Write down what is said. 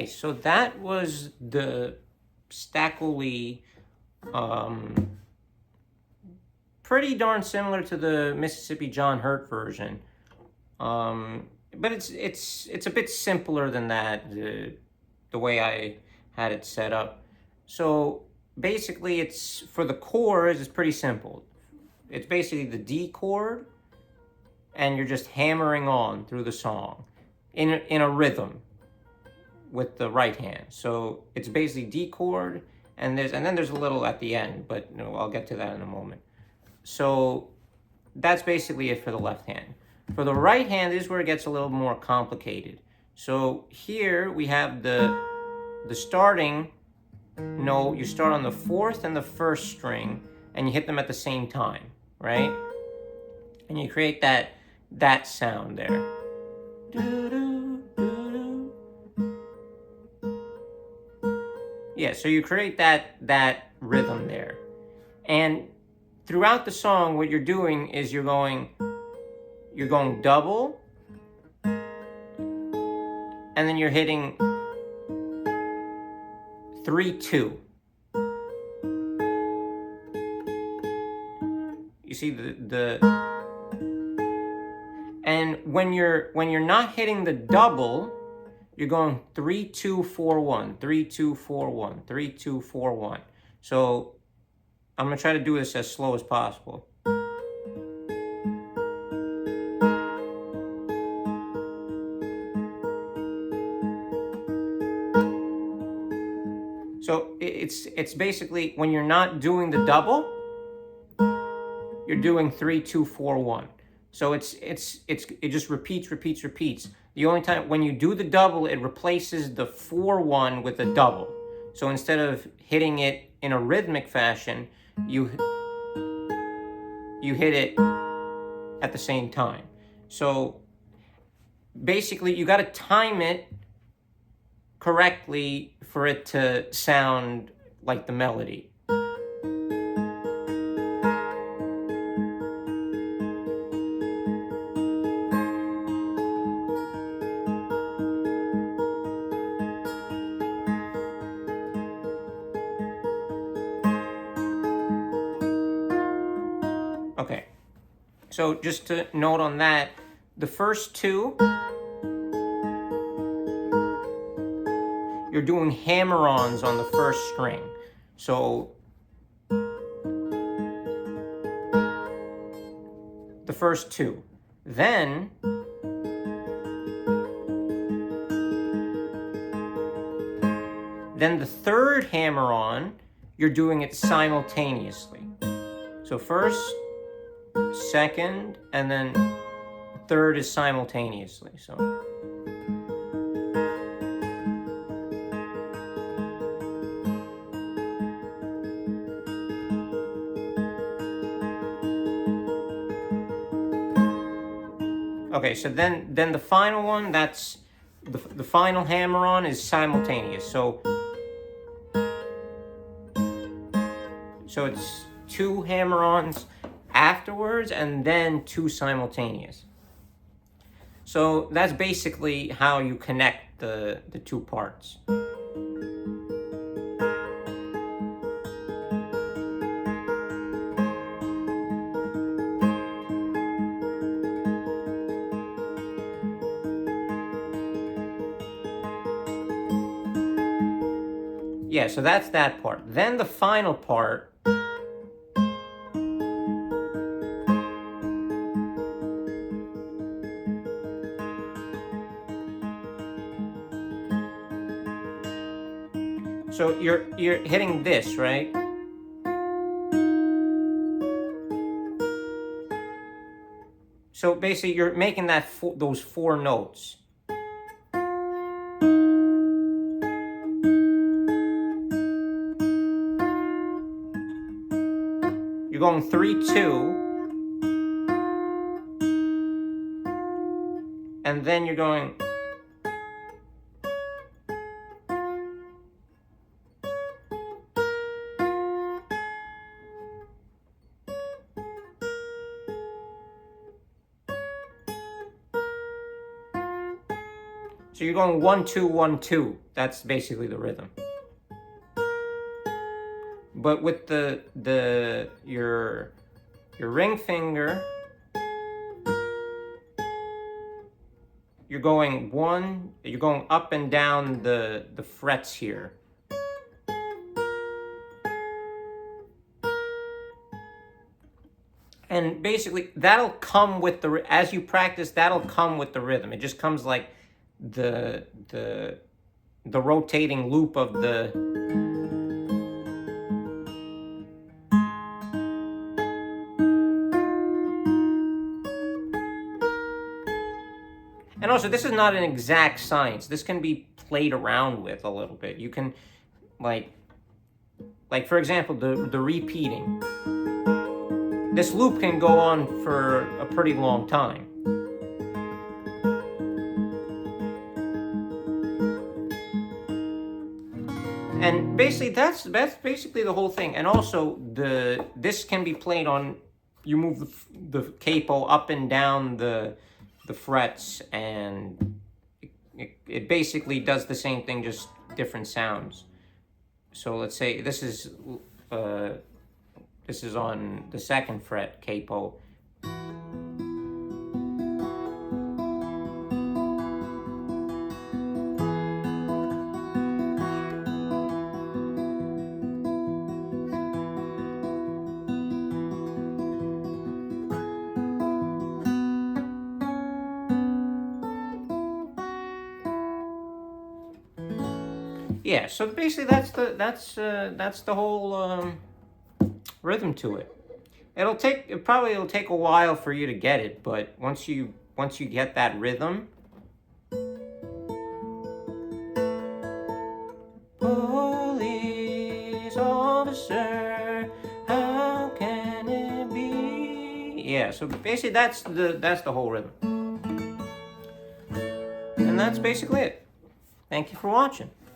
so that was the Stagolee, pretty darn similar to the Mississippi John Hurt version, but it's a bit simpler than that. The way I had it set up. So basically, it's for the chords. It's pretty simple. It's basically the D chord, and you're just hammering on through the song in a rhythm with the right hand. So it's basically D chord, and then there's a little at the end, but I'll get to that in a moment. So that's basically it for the left hand. For the right hand, this is where it gets a little more complicated. So here we have the starting note. You start on the fourth and the first string, and you hit them at the same time, right? And you create that sound there. Yeah, so you create that rhythm there. And throughout the song, what you're doing is you're going double, and then you're hitting 3-2. You see and when you're not hitting the double, you're going 3-2-4-1, 3-2-4-1, 3-2-4-1. So I'm gonna try to do this as slow as possible. So it's basically when you're not doing the double, you're doing 3-2-4-1. So it just repeats. The only time when you do the double, it replaces the 4-1 with a double. So instead of hitting it in a rhythmic fashion, you hit it at the same time. So basically, you got to time it correctly for it to sound like the melody. Okay, so just to note on that, the first two, you're doing hammer-ons on the first string. So the first two. Then the third hammer-on, you're doing it simultaneously. So first, second, and then third is simultaneously. So okay, so then the final one, that's the final hammer-on is simultaneous. So it's two hammer-ons afterwards and then two simultaneous. So that's basically how you connect the two parts. Yeah, so that's that part. Then the final part, so you're hitting this, right? So basically you're making those four notes. You're going 3-2, and then you're going So you're going 1 2 1 2. That's basically the rhythm. But with your ring finger, you're going up and down the frets here. And basically that'll come with as you practice, that'll come with the rhythm. It just comes like the rotating loop of the And also, this is not an exact science. This can be played around with a little bit. You can, like for example, the repeating. This loop can go on for a pretty long time. And basically, that's basically the whole thing. And also, this can be played on. You move the capo up and down the frets, and it basically does the same thing, just different sounds. So let's say this is on the 2nd fret capo. Yeah, so basically that's the whole rhythm to it. It'll take a while for you to get it, but once you get that rhythm, police officer, how can it be? Yeah, so basically that's the whole rhythm, and that's basically it. Thank you for watching.